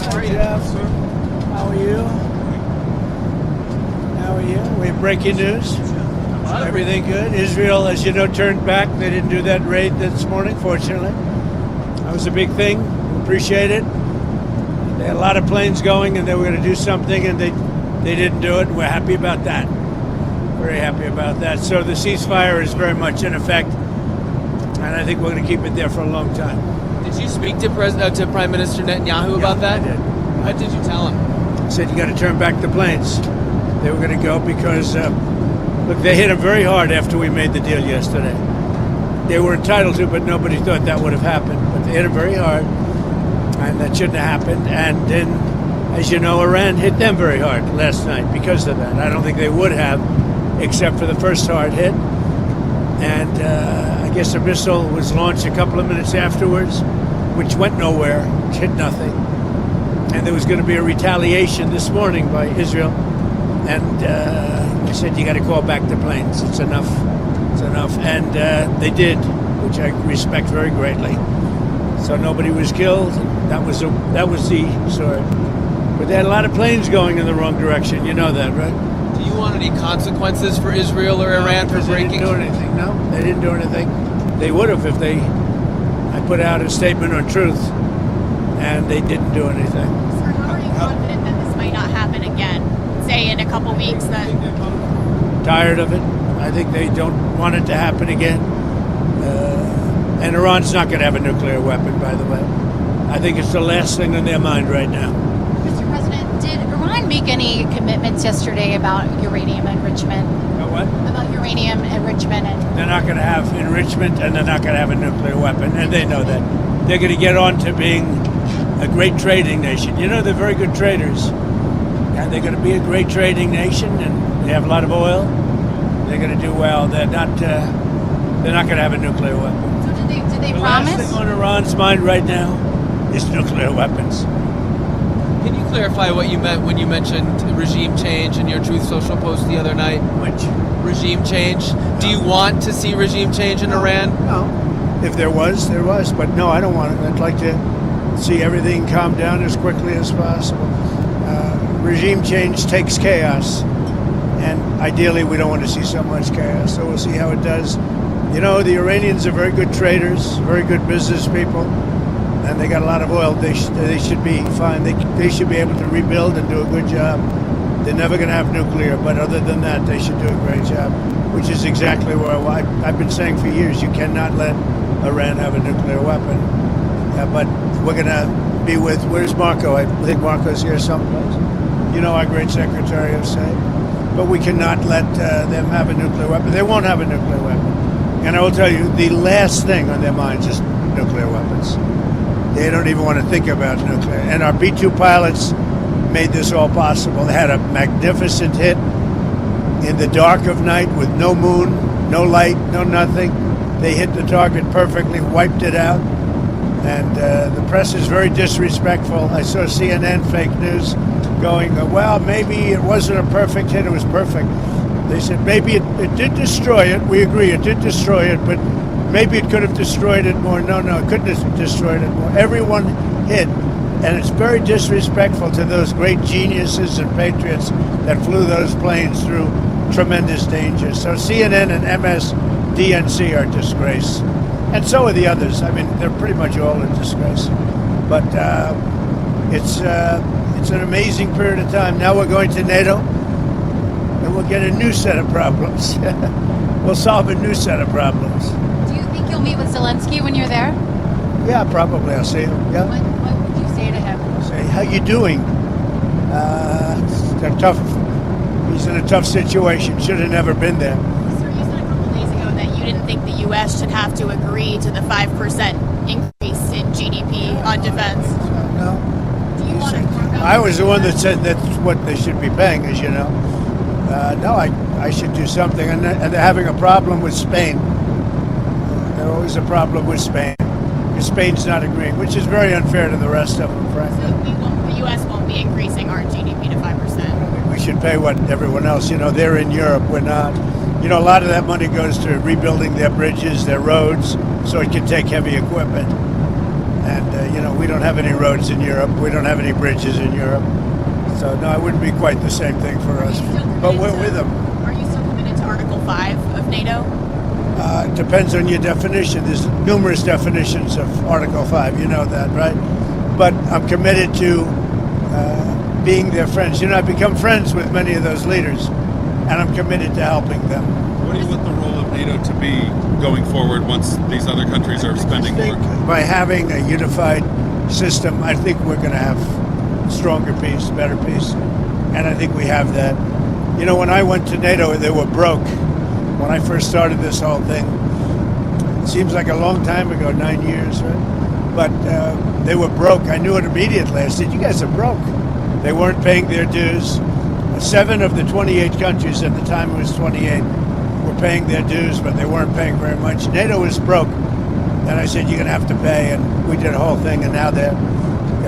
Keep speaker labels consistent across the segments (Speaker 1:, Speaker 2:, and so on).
Speaker 1: How are you? How are you? How are you? We have breaking news. Everything good? Israel, as you know, turned back. They didn't do that raid this morning, fortunately. That was a big thing. Appreciate it. They had a lot of planes going, and they were going to do something, and they didn't do it. We're happy about that. Very happy about that. So the ceasefire is very much in effect, and I think we're going to keep it there for a long time.
Speaker 2: Did you speak to Prime Minister Netanyahu about that?
Speaker 1: I did.
Speaker 2: What did you tell him?
Speaker 1: I said you got to turn back the planes. They were going to go because, look, they hit him very hard after we made the deal yesterday. They were entitled to, but nobody thought that would have happened. But they hit him very hard, and that shouldn't have happened. And then, as you know, Iran hit them very hard last night because of that. I don't think they would have, except for the first hard hit. And I guess a missile was launched a couple of minutes afterwards, which went nowhere, which hit nothing. And there was going to be a retaliation this morning by Israel. And I said, you got to call back the planes. It's enough. It's enough. And they did, which I respect very greatly. So nobody was killed. That was the story. But they had a lot of planes going in the wrong direction. You know that, right?
Speaker 2: Do you want any consequences for Israel or Iran for breaking?
Speaker 1: They didn't do anything. No, they didn't do anything. They would have if I put out a statement on truth, and they didn't do anything.
Speaker 3: Sir, how are you confident that this might not happen again? Say in a couple weeks that...
Speaker 1: Tired of it. I think they don't want it to happen again. And Iran's not going to have a nuclear weapon, by the way. I think it's the last thing on their mind right now.
Speaker 3: Mr. President, did Iran make any commitments yesterday about uranium enrichment?
Speaker 1: About what?
Speaker 3: About uranium enrichment.
Speaker 1: They're not going to have enrichment, and they're not going to have a nuclear weapon, and they know that. They're going to get on to being a great trading nation. You know, they're very good traders. And they're going to be a great trading nation, and they have a lot of oil. They're going to do well. They're not going to have a nuclear weapon.
Speaker 3: So did they
Speaker 1: The
Speaker 3: promise?
Speaker 1: last thing on Iran's mind right now is nuclear weapons.
Speaker 2: Can you clarify what you meant when you mentioned regime change in your Truth Social post the other night?
Speaker 1: Which?
Speaker 2: Regime change? Do you want to see regime change in Iran?
Speaker 1: No. If there was, there was. But no, I don't want it. I'd like to see everything calm down as quickly as possible. Regime change takes chaos, and ideally we don't want to see so much chaos, so we'll see how it does. You know, the Iranians are very good traders, very good business people, and they got a lot of oil. They should be fine. They should be able to rebuild and do a good job. They're never going to have nuclear, but other than that, they should do a great job, which is exactly where I've been saying for years, you cannot let Iran have a nuclear weapon. But we're going to be with, where's Marco? I think Marco's here someplace. You know, our great Secretary of State. But we cannot let them have a nuclear weapon. They won't have a nuclear weapon. And I will tell you, the last thing on their minds is nuclear weapons. They don't even want to think about nuclear. And our B-2 pilots made this all possible. They had a magnificent hit in the dark of night with no moon, no light, no nothing. They hit the target perfectly, wiped it out. And the press is very disrespectful. I saw CNN fake news going, well, maybe it wasn't a perfect hit, it was perfect. They said maybe it did destroy it. We agree, it did destroy it, but maybe it could have destroyed it more. No, it couldn't have destroyed it more. Everyone hit, and it's very disrespectful to those great geniuses and patriots that flew those planes through tremendous danger. So CNN and MSDNC are a disgrace. And so are the others. I mean, they're pretty much all a disgrace. But it's an amazing period of time. Now we're going to NATO, and we'll get a new set of problems. We'll solve a new set of problems.
Speaker 3: Do you think you'll meet with Zelensky when you're there?
Speaker 1: Yeah, probably. I'll see him. Yeah.
Speaker 3: What would you say to him?
Speaker 1: Say, how you doing? It's tough. He's in a tough situation. Should have never been there.
Speaker 3: Sir, you said a couple days ago that you didn't think the U.S. should have to agree to the 5% increase in GDP on defense.
Speaker 1: No.
Speaker 3: Do you want to?
Speaker 1: I was the one that said that's what they should be paying, as you know. No, I should do something. And they're having a problem with Spain. There's always a problem with Spain. Because Spain's not agreeing, which is very unfair to the rest of them, frankly.
Speaker 3: So the U.S. won't be increasing our GDP to 5%.
Speaker 1: We should pay what everyone else, they're in Europe, we're not. A lot of that money goes to rebuilding their bridges, their roads, so it can take heavy equipment. And, we don't have any roads in Europe. We don't have any bridges in Europe. So, no, it wouldn't be quite the same thing for us. But we're with them.
Speaker 3: Are you still committed to Article 5 of NATO?
Speaker 1: It depends on your definition. There's numerous definitions of Article 5. You know that, right? But I'm committed to being their friends. I've become friends with many of those leaders, and I'm committed to helping them.
Speaker 4: What do you want the role of NATO to be going forward once these other countries are spending more?
Speaker 1: By having a unified system, I think we're going to have stronger peace, better peace, and I think we have that. When I went to NATO, they were broke. When I first started this whole thing, it seems like a long time ago, 9 years, right? But they were broke. I knew it immediately. I said, you guys are broke. They weren't paying their dues. 7 of the 28 countries, at the time it was 28, were paying their dues, but they weren't paying very much. NATO was broke. Then I said, you're going to have to pay, and we did a whole thing, and now they're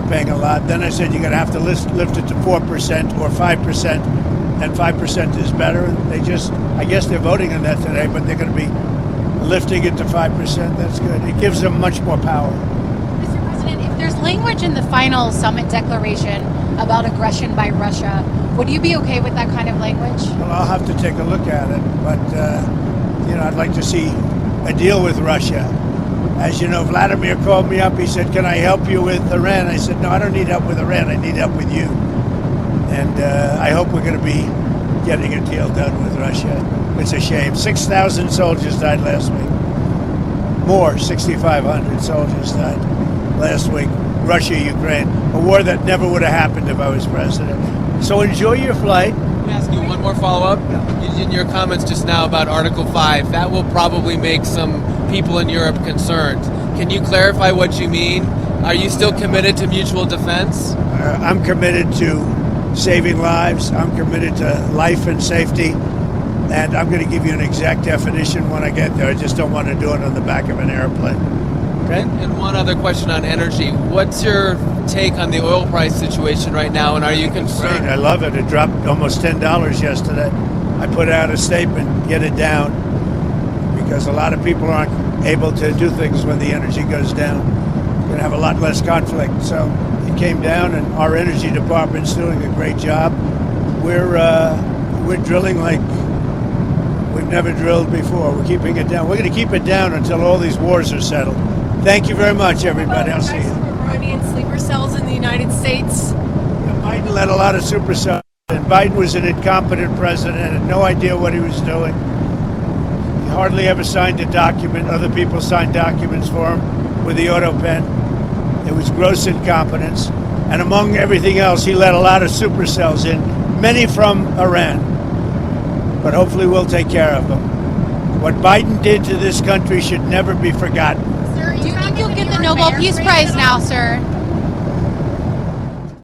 Speaker 1: paying a lot. Then I said, you're going to have to lift it to 4% or 5%. And 5% is better. And I guess they're voting on that today, but they're going to be lifting it to 5%. That's good. It gives them much more power.
Speaker 5: Mr. President, if there's language in the final summit declaration about aggression by Russia, would you be okay with that kind of language?
Speaker 1: Well, I'll have to take a look at it, but, I'd like to see a deal with Russia. As you know, Vladimir called me up. He said, can I help you with Iran? I said, no, I don't need help with Iran. I need help with you. And I hope we're going to be getting a deal done with Russia. It's a shame. 6,000 soldiers died last week. More, 6,500 soldiers died last week. Russia, Ukraine, a war that never would have happened if I was president. So enjoy your flight.
Speaker 2: Let me ask you one more follow-up. In your comments just now about Article 5, that will probably make some people in Europe concerned. Can you clarify what you mean? Are you still committed to mutual defense?
Speaker 1: I'm committed to saving lives. I'm committed to life and safety. And I'm going to give you an exact definition when I get there. I just don't want to do it on the back of an airplane. Okay?
Speaker 2: And one other question on energy. What's your take on the oil price situation right now, and are you concerned?
Speaker 1: Great. I love it. It dropped almost $10 yesterday. I put out a statement, get it down, because a lot of people aren't able to do things when the energy goes down. We're going to have a lot less conflict. So it came down, and our energy department's doing a great job. We're drilling like we've never drilled before. We're keeping it down. We're going to keep it down until all these wars are settled. Thank you very much, everybody. I'll see you.
Speaker 6: And sleeper cells in the United States.
Speaker 1: Biden led a lot of supercells, and Biden was an incompetent president, had no idea what he was doing. He hardly ever signed a document. Other people signed documents for him with the auto pen. It was gross incompetence. And among everything else, he let a lot of supercells in, many from Iran. But hopefully we'll take care of them. What Biden did to this country should never be forgotten.
Speaker 5: Do you think you'll get the Nobel Peace Prize now, sir?